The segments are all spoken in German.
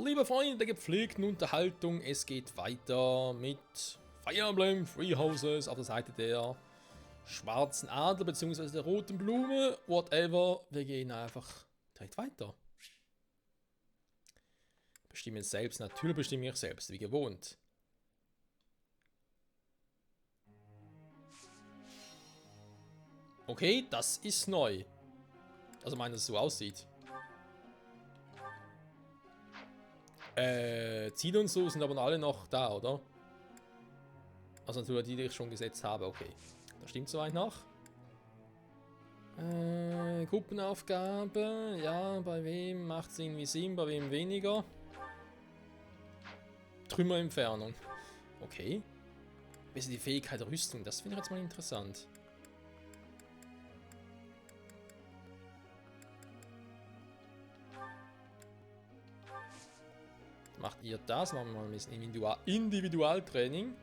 Liebe Freunde der gepflegten Unterhaltung, es geht weiter mit Fire Emblem Three Houses auf der Seite der schwarzen Adler bzw. der roten Blume, whatever. Wir gehen einfach direkt weiter. Bestimmen selbst, natürlich bestimme ich selbst, wie gewohnt. Okay, das ist neu. Also meine, dass es so aussieht. Ziele und so sind aber alle noch da, oder? Also natürlich die, die ich schon gesetzt habe, okay. Das stimmt soweit noch. Gruppenaufgabe, ja, bei wem macht es irgendwie Sinn, bei wem weniger. Trümmerentfernung. Okay. Besser die Fähigkeit der Rüstung, das finde ich jetzt mal interessant. Macht ihr das? Machen wir mal ein bisschen Individualtraining.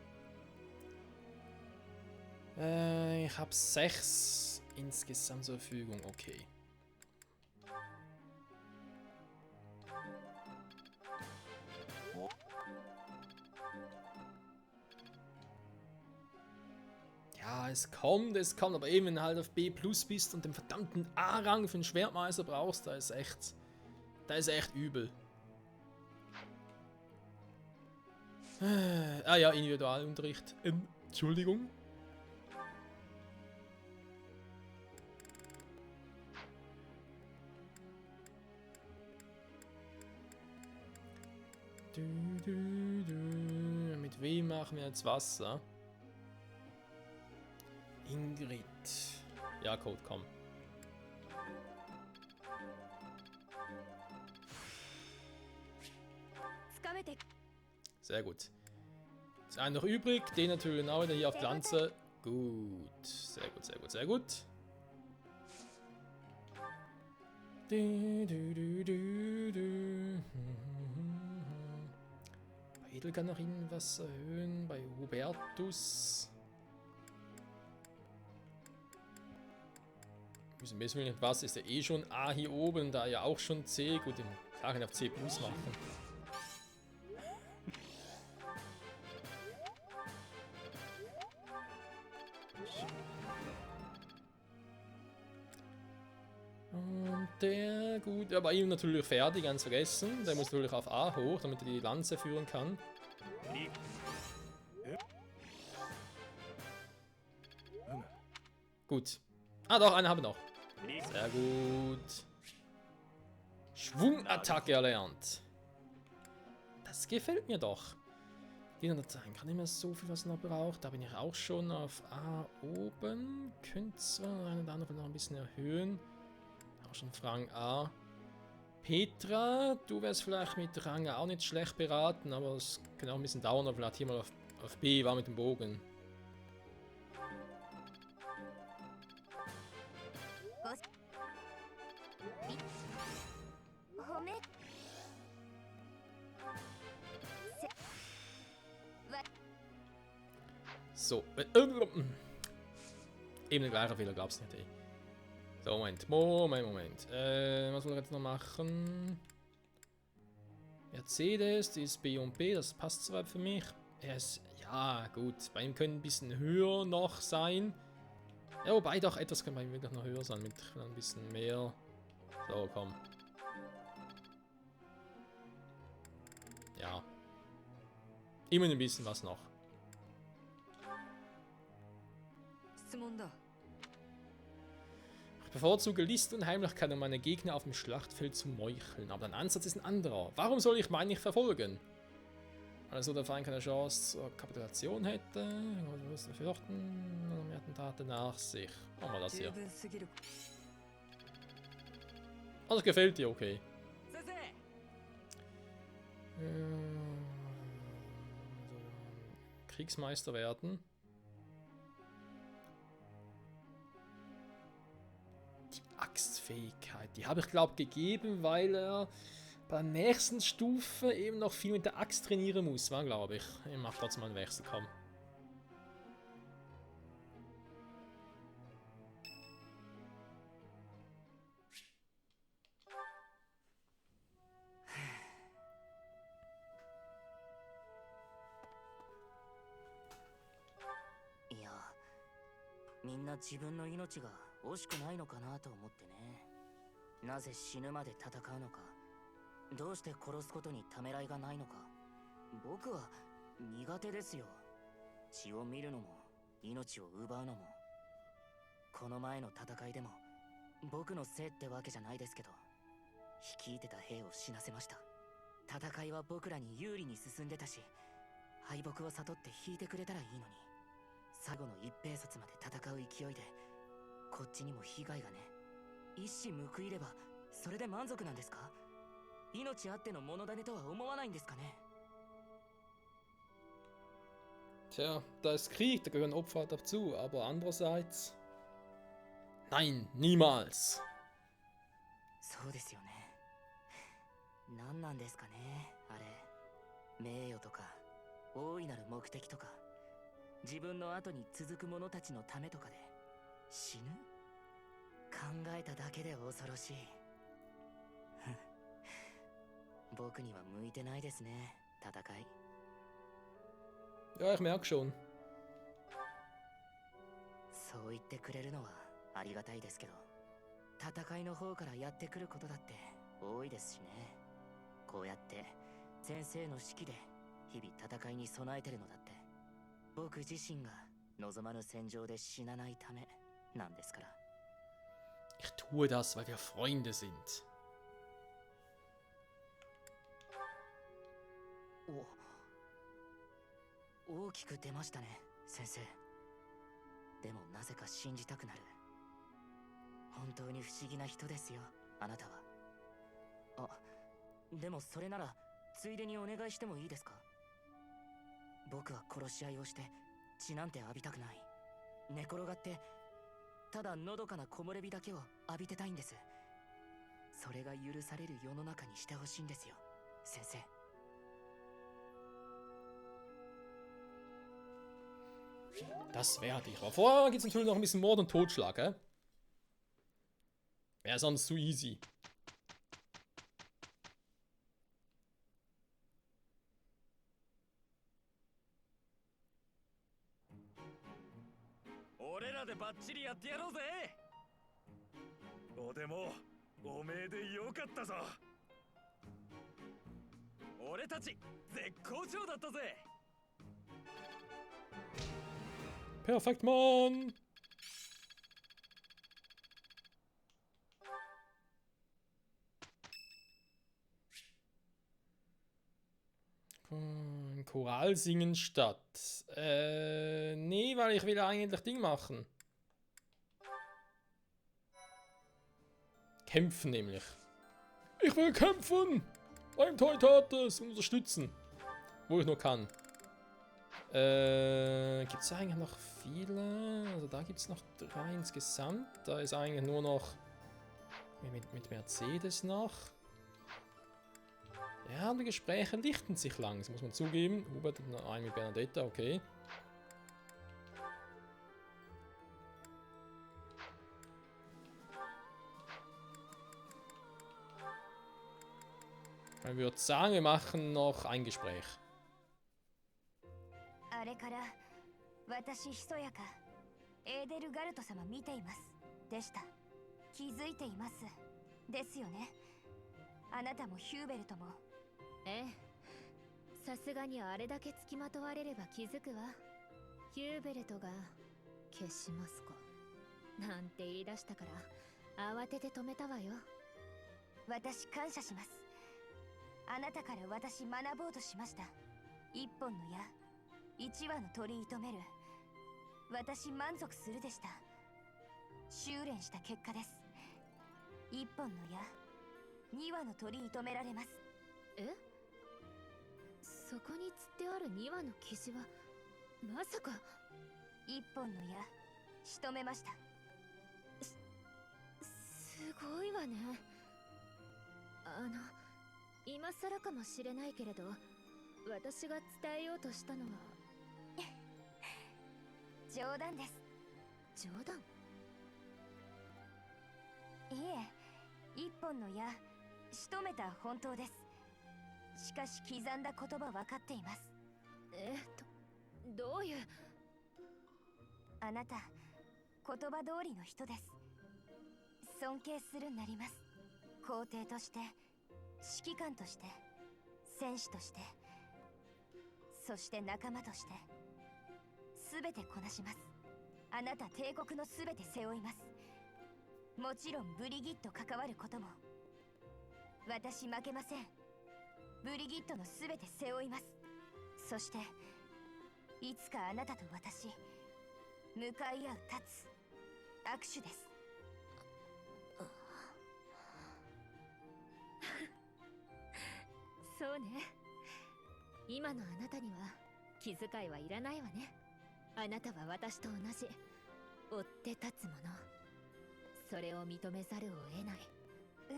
Ich habe 6 insgesamt zur Verfügung. Okay. Ja, es kommt, aber eben, wenn du halt auf B+ bist und den verdammten A-Rang für den Schwertmeister brauchst, da ist echt übel. Ja, Individualunterricht. Entschuldigung. Mit wem machen wir jetzt Wasser? Ingrid. Ja, Code, komm. Sehr gut. Ist einer noch übrig, den natürlich genau wieder hier auf die Lanze. Gut. Sehr gut, sehr gut, sehr gut. Bei Edel kann noch irgendwas erhöhen. Bei Hubertus. Müssen wir nicht was, ist ja eh schon A hier oben, da ja auch schon C. Gut, den kann ich auf C+ machen. Und der, gut, aber ihm natürlich fertig, ganz vergessen. Der muss natürlich auf A hoch, damit er die Lanze führen kann. Gut. Ah doch, einen habe ich noch. Sehr gut. Schwungattacke erlernt. Das gefällt mir doch. Die Dateien kann nicht mehr so viel, was noch braucht. Da bin ich auch schon auf A oben. Könnte zwar eine oder andere noch ein bisschen erhöhen. Auch schon auf Rang A. Petra, du wärst vielleicht mit Rang A auch nicht schlecht beraten, aber es könnte auch ein bisschen dauern, aber vielleicht hier mal auf B war mit dem Bogen. So. Eben der gleiche Fehler, glaub's nicht, ey. So, Moment. Was soll ich jetzt noch machen? Mercedes, die ist B und B, das passt soweit für mich. Er ist, ja, gut, bei ihm können ein bisschen höher noch sein. Ja, wobei doch etwas kann bei ihm wirklich noch höher sein, mit ein bisschen mehr. So, komm. Ja. Immer ein bisschen was noch. Ich bevorzuge List und Heimlichkeit, um meine Gegner auf dem Schlachtfeld zu meucheln, aber dein Ansatz ist ein anderer. Warum soll ich meinen nicht verfolgen? Also der Feind keine Chance zur Kapitulation hätte, wir müssen fürchten, mehr Attentate nach sich. Machen wir das hier. Oh, das gefällt dir, okay. Kriegsmeister werden. Die Axtfähigkeit, die habe ich glaube gegeben, weil er bei der nächsten Stufe eben noch viel mit der Axt trainieren muss, war glaube ich. Ich mache trotzdem mal einen Wechsel, komm. みんな自分の命が惜しくないのかなと思ってね。なぜ死ぬまで戦うのか、どうして殺すことにためらいがないのか、僕は苦手ですよ。血を見るのも命を奪うのも。この前の戦いでも僕のせいってわけじゃないですけど、率いてた兵を死なせました。戦いは僕らに有利に進んでたし、敗北を悟って引いてくれたらいいのに、最後の一兵卒まで戦う勢いでこっちにも被害がね。一矢報いればそれで満足なんですか？命あっての物種とは思わないんですかね？ Tja, da ist Krieg, da gehören Opfer dazu, aber andererseits... Nein, niemals! そうですよね。何なんですかね、あれ。名誉とか大いなる目的とか、自分の後に続く者たちのためとかで死ぬ？考えただけで恐ろしい。僕には向いてないですね、戦い。Ja, ich merke schon. そう言ってくれるのはありがたいですけど、戦いの方からやってくることだって多いですしね。こうやって先生の指揮で日々戦いに備えてるのだって、僕自身が望まぬ戦場で死なないためなんですから。Ich tue das, weil wir Freunde sind. 大きく出ましたね、先生。でもなぜか信じたくなる。本当に不思議な人ですよ、あなたは。あ、でもそれならついでにお願いしてもいいですか？僕は殺し合いをして血なんて浴びたくない。寝転がってただのどかな木漏れ日だけを浴びてたいんです。それが許される世の中にしてほしいんですよ、先生。Das werde ich. Aber vorher gibt es natürlich noch ein bisschen Mord und Totschlag, hä? Wäre sonst zu easy. Perfekt, Mann! Choral singen statt. Nee, weil ich will eigentlich Ding machen. Kämpfen nämlich. Ich will kämpfen! Beim Teutates unterstützen. Wo ich nur kann. Gibt es eigentlich noch viele? Also da gibt es noch 3 insgesamt. Da ist eigentlich nur noch mit Mercedes noch. Ja, die Gespräche lichten sich langsam, muss man zugeben. Hubert und ein mit Bernadetta, okay. Ich würde sagen, wir machen noch ein Gespräch. あれから私ひそやかエーデルガルト様見ていますでした。気づいていますですよね。あなたもヒューベルトも。ええ、さすがにあれだけ付きまとわれれば気づくわ。ヒューベルトが消しますかなんて言い出したから慌てて止めたわよ。私感謝します。あなたから私学ぼうとしました。一本の矢一羽の鳥居止める。私満足するでした。修練した結果です。一本の矢二羽の鳥居止められます。え、そこに釣ってある2羽のキジはまさか。一本の矢仕留めました。すごいわね。今更かもしれないけれど、私が伝えようとしたのは冗談です。冗談？いえ、一本の矢仕留めた本当です。しかし刻んだ言葉分かっています。どういう？あなた言葉通りの人です。尊敬するなります。皇帝として、指揮官として、戦士として、そして仲間として、すべてこなします。あなた帝国のすべて背負います。もちろんブリギッド関わることも。私負けません。ブリギッドのすべて背負います。そしていつかあなたと私向かい合う立つ握手です。そうね。今のあなたには気遣いはいらないわね。あなたは私と同じ追って立つもの。それを認めざるを得ない。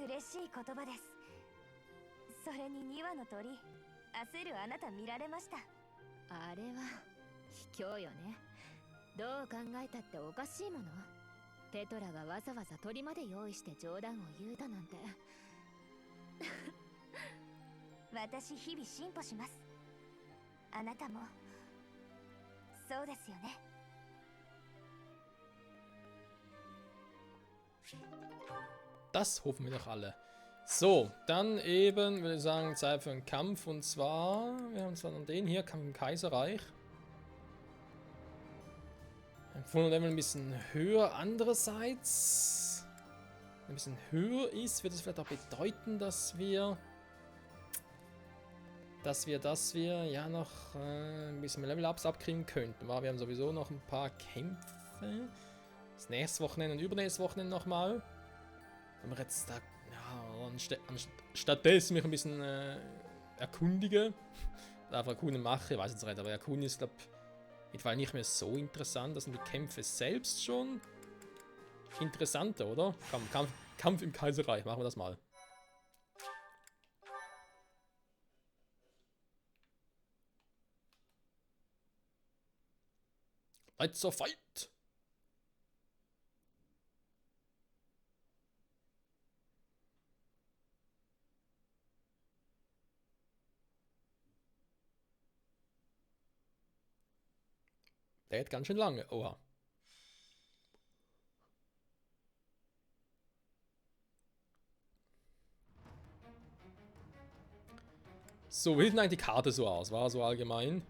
嬉しい言葉です。それに2羽の鳥、焦るあなた見られました。あれは卑怯よね。どう考えたっておかしいもの。ペトラがわざわざ鳥まで用意して冗談を言うだなんて。私日々進歩します。あなたもそうですよね。Das hoffen wir doch alle. So, dann eben, würde ich sagen, Zeit für einen Kampf. Und zwar, wir haben zwar noch den hier, Kampf im Kaiserreich. Empfohlen Level ein bisschen höher. Andererseits, wenn ein bisschen höher ist, wird es vielleicht auch bedeuten, dass wir ja noch ein bisschen mehr Level-Ups abkriegen könnten. Wir haben sowieso noch ein paar Kämpfe. Das nächste Wochenende und übernächstes Wochenende nochmal. Wenn wir jetzt da stattdessen mich ein bisschen erkundige, oder einfach erkunden mache, ich weiß jetzt nicht, aber erkunden ist, glaube ich, nicht mehr so interessant. Das sind die Kämpfe selbst schon interessanter, oder? Kampf im Kaiserreich, machen wir das mal. Let's fight! Der geht ganz schön lange. Oha. So, wie sieht denn eigentlich die Karte so aus? War so allgemein?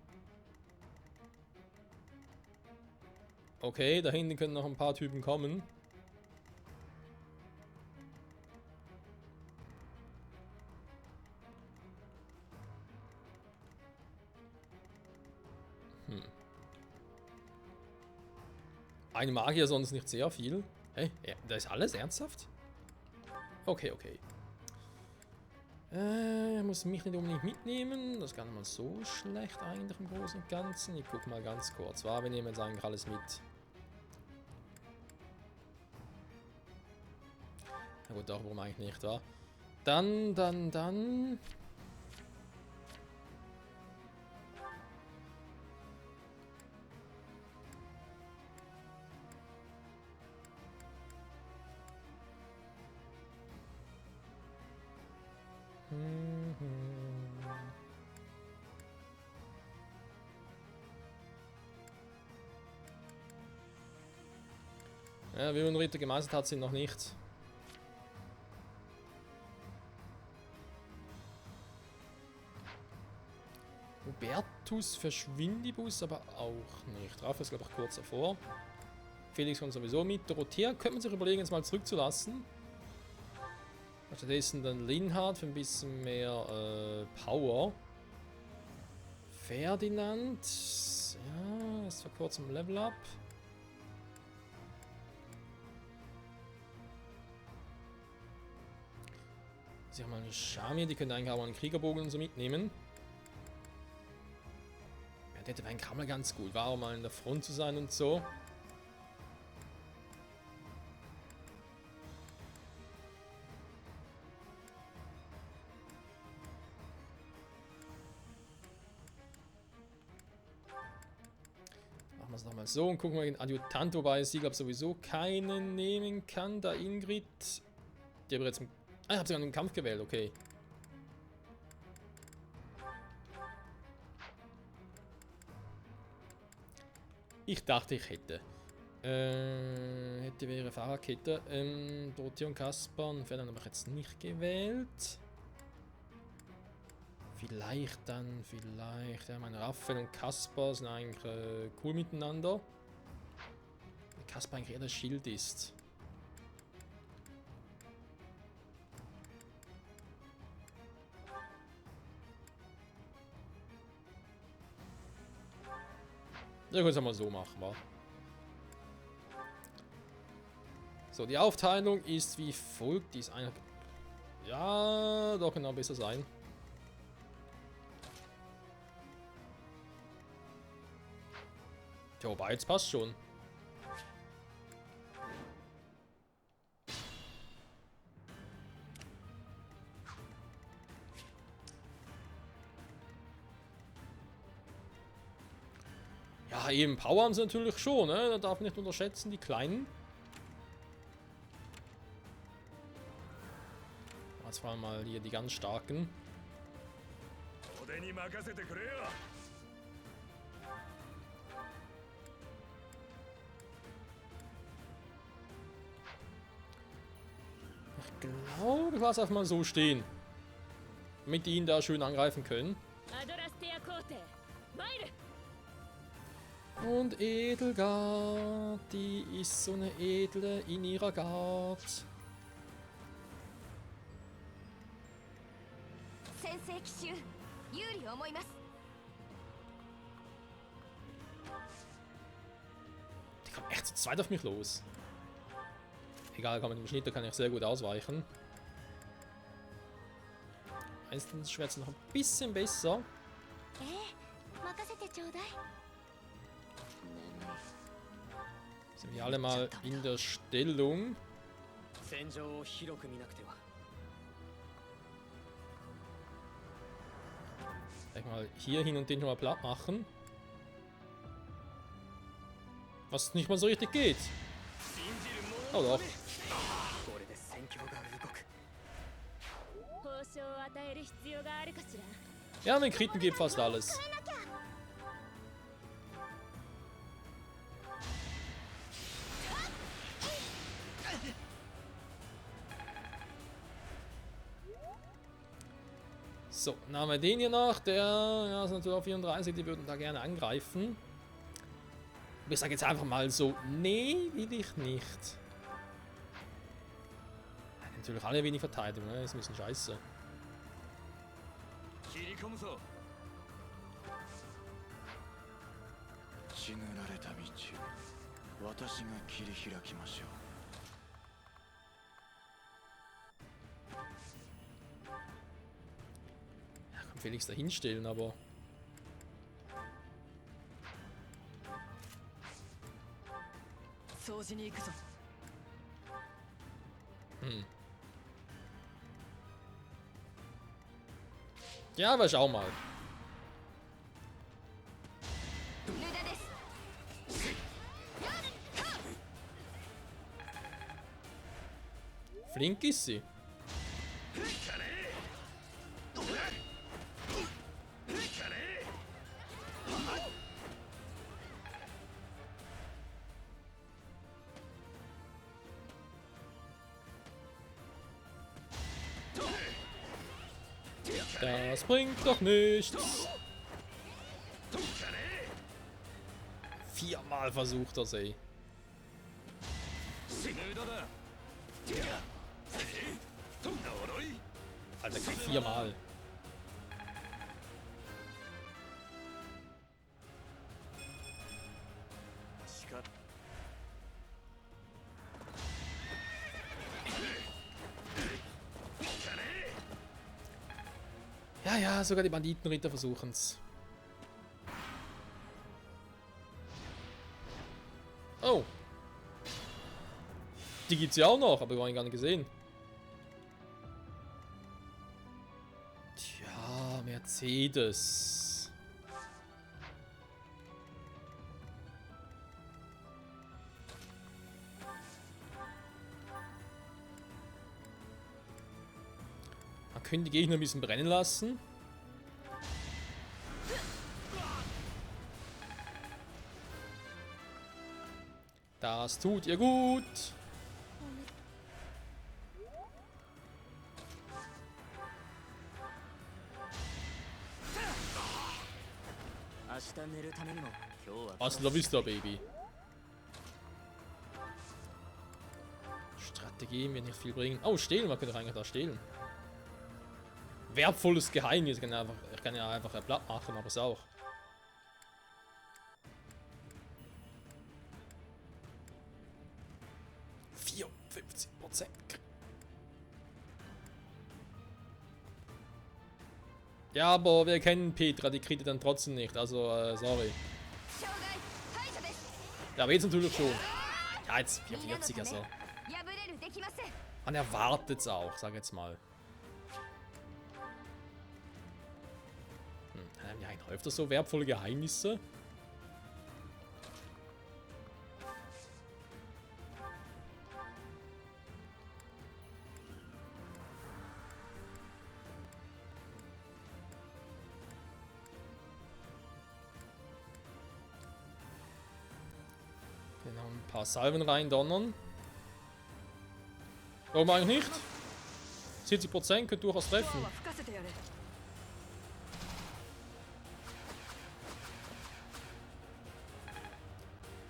Okay, da hinten können noch ein paar Typen kommen. Ein Magier, sonst nicht sehr viel. Hä? Hey, da ist alles ernsthaft? Okay, okay. Ich muss mich nicht unbedingt mitnehmen. Das ist gar nicht mal so schlecht eigentlich im Großen und Ganzen. Ich guck mal ganz kurz. Wir nehmen jetzt eigentlich alles mit. Na gut, doch, warum eigentlich nicht, wa? Dann. Ja, wie man Ritter gemeistert hat, sind noch nicht. Hubertus Verschwindibus aber auch nicht. Drauf ist, glaube ich, kurz davor. Felix kommt sowieso mit. Dorothea könnte man sich überlegen, jetzt mal zurückzulassen. Stattdessen dann Linhard für ein bisschen mehr Power. Ferdinand. Ja, ist vor kurzem Level Up. Sie haben mal eine Schamir, die können eigentlich auch mal einen Kriegerbogen und so mitnehmen. Ja, der wäre eigentlich mal ganz gut. War auch mal in der Front zu sein und so. Machen wir es nochmal so und gucken wir den Adjutant, wobei sie, glaube ich, sowieso keinen nehmen kann. Da Ingrid. Die aber jetzt. Ah, ich habe sogar einen Kampf gewählt, okay. Ich dachte, ich hätte. Hätte wäre Fahrerkette. Dorothea und Kaspar werden aber jetzt nicht gewählt. Vielleicht dann, vielleicht. Ja, meine Raphael und Kaspar sind eigentlich cool miteinander. Weil Kaspar eigentlich eher das Schild ist. Ja, können es mal so machen, wa? So, die Aufteilung ist wie folgt. Die ist eine. Ja, doch, genau, besser sein. Ja, wobei, jetzt passt schon. Ja, eben, Power haben sie natürlich schon, ne? Da darf man nicht unterschätzen, die Kleinen. Jetzt fahren wir mal hier die ganz starken. Ich glaube, ich lasse einfach mal so stehen. Damit die ihn da schön angreifen können. Und Edelgard, die ist so eine Edle in ihrer Gard. Die kommt echt zu zweit auf mich los. Egal, kann man im Schnitt, da kann ich sehr gut ausweichen. Einzeln ist jetzt noch ein bisschen besser. Sind wir alle mal in der Stellung. Gleich mal hier hin und den schon mal platt machen. Was nicht mal so richtig geht. Oh doch. Ja, mit Kriten geht fast alles. So, dann haben wir den hier noch, der ja, ist natürlich auf 34, die würden da gerne angreifen. Aber ich sage jetzt einfach mal so, nee, will ich nicht. Natürlich alle wenig Verteidigung, ne? Ist ein bisschen scheiße. Ja, kann Felix da hinstellen, aber. Ja, aber schau mal. Flink ist sie. Das bringt doch nichts. Viermal versucht er ey. Alter, viermal. Ja, ja, sogar die Banditenritter versuchen's. Oh. Die gibt's ja auch noch, aber wir haben ihn gar nicht gesehen. Tja, Mercedes. Man könnte die Gegner ein bisschen brennen lassen. Das tut ihr gut. Hasta la vista, Baby. Strategien wird nicht viel bringen. Oh, stehlen, man könnte eigentlich da stehlen. Wertvolles Geheimnis. Ich kann ja einfach ein Blatt machen, aber es auch. %. Ja, aber wir kennen Petra, die kriegt ihr dann trotzdem nicht, also sorry. Ja, aber jetzt natürlich schon. Ja, jetzt 44, also. Man erwartet es auch, sag jetzt mal. Haben ja eigentlich öfter so wertvolle Geheimnisse. Genau, ein paar Salven rein donnern. Warum eigentlich nicht? 70% könnt durchaus treffen.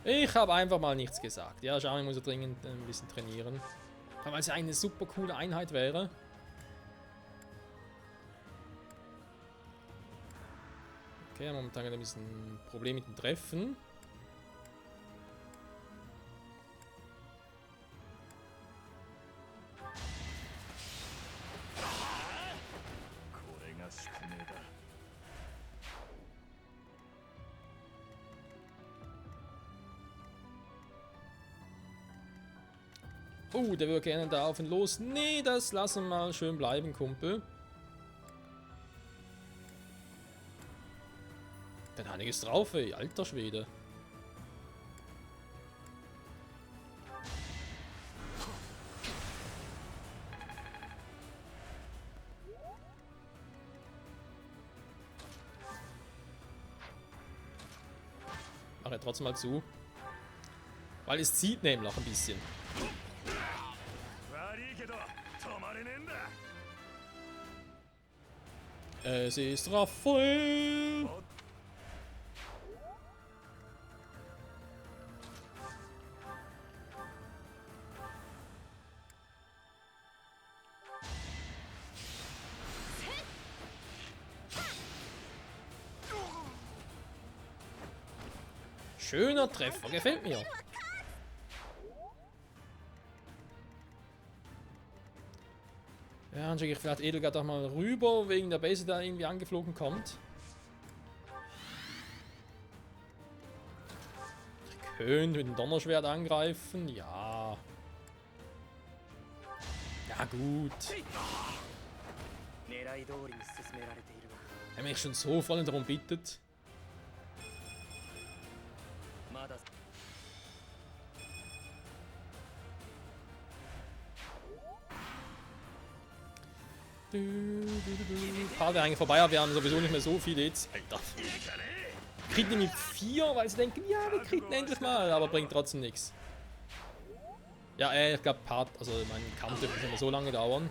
Ich habe einfach mal nichts gesagt. Ja, Xiaomi muss ja dringend ein bisschen trainieren. Weil es ja eine super coole Einheit wäre. Okay, momentan ein bisschen Problem mit dem Treffen. Oh, der würde gerne da auf ihn los. Nee, das lassen wir mal schön bleiben, Kumpel. Dann einiges drauf, ey. Alter Schwede. Mach er trotzdem mal zu. Weil es zieht nämlich ein bisschen. Es ist Raphael. Schöner Treffer, gefällt mir. Ja, dann schicke ich vielleicht Edelgard auch mal rüber, wegen der Base, da irgendwie angeflogen kommt. Ich könnte mit dem Donnerschwert angreifen, ja. Ja, gut. Wenn mich schon so voll darum bittet. Paar wäre eigentlich vorbei, aber wir haben sowieso nicht mehr so viele jetzt. Alter. Kriegt nämlich 4, weil sie denken, ja, wir kriegen endlich mal, aber bringt trotzdem nichts. Ja, ich glaube, also mein Kampf wird nicht mehr so lange dauern.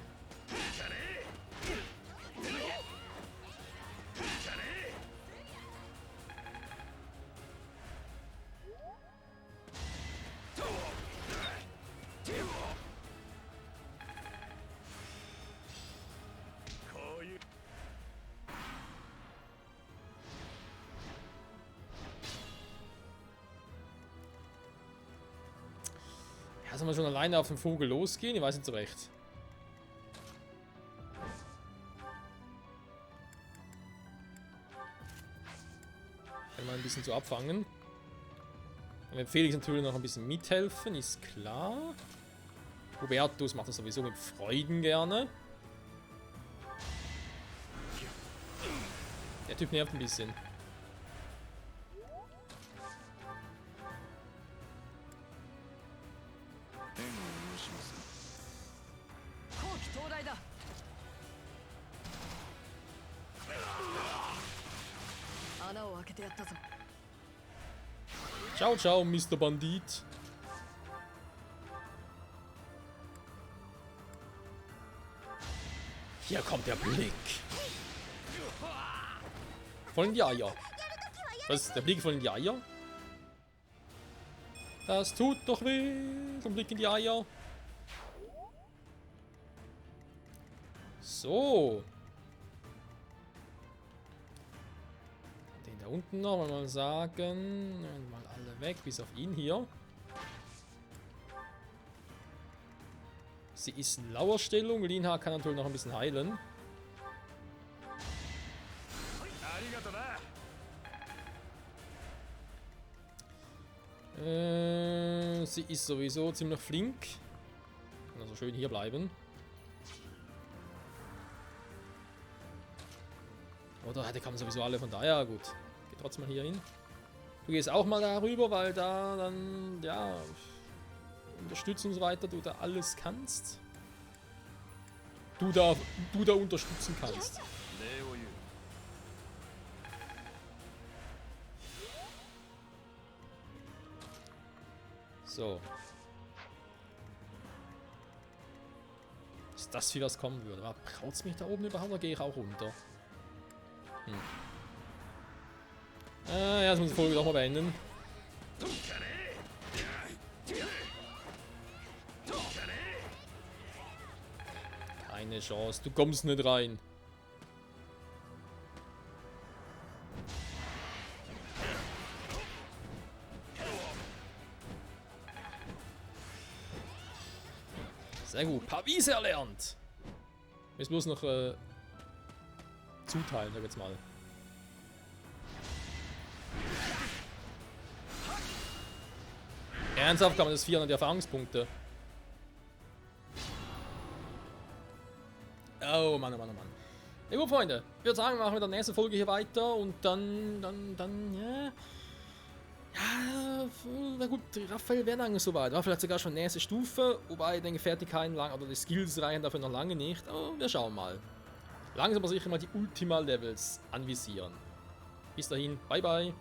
Sollen wir schon alleine auf den Vogel losgehen? Ich weiß nicht so recht. Kann mal ein bisschen zu abfangen. Dann wird Felix natürlich noch ein bisschen mithelfen, ist klar. Hubertus macht das sowieso mit Freuden gerne. Der Typ nervt ein bisschen. Ciao, ciao, Mr. Bandit. Hier kommt der Blick. Voll in die Eier. Was? Der Blick voll in die Eier? Das tut doch weh. So ein Blick in die Eier. So. Den da unten noch mal sagen. Mal alle weg, bis auf ihn hier. Sie ist in Lauerstellung. Linha kann natürlich noch ein bisschen heilen. Sie ist sowieso ziemlich flink. Kann also schön hier bleiben. Oder die kommen sowieso alle, von daher gut. Geh trotzdem mal hier hin. Du gehst auch mal darüber, weil da dann, ja, unterstützen und so weiter, du da alles kannst. Du da unterstützen kannst. So. Ist das, wie was kommen würde? Braucht es mich da oben überhaupt oder gehe ich auch runter? Ja, jetzt muss ich die Folge doch mal beenden. Keine Chance, du kommst nicht rein. Sehr gut, Pavis erlernt. Jetzt bloß noch zuteilen, sag ich jetzt mal. Ernsthaft kann man das 400 Erfahrungspunkte. Oh Mann, oh Mann, oh Mann. Ja gut, Freunde. Ich würde sagen, wir machen in der nächsten Folge hier weiter und dann, ja. Ja, na gut, Raphael wäre lange so weit. Raphael hat sogar schon nächste Stufe, wobei ich denke, Fertigkeiten lang, oder die Skills reichen dafür noch lange nicht. Aber wir schauen mal. Langsam aber sicher mal die Ultima-Levels anvisieren. Bis dahin, bye bye.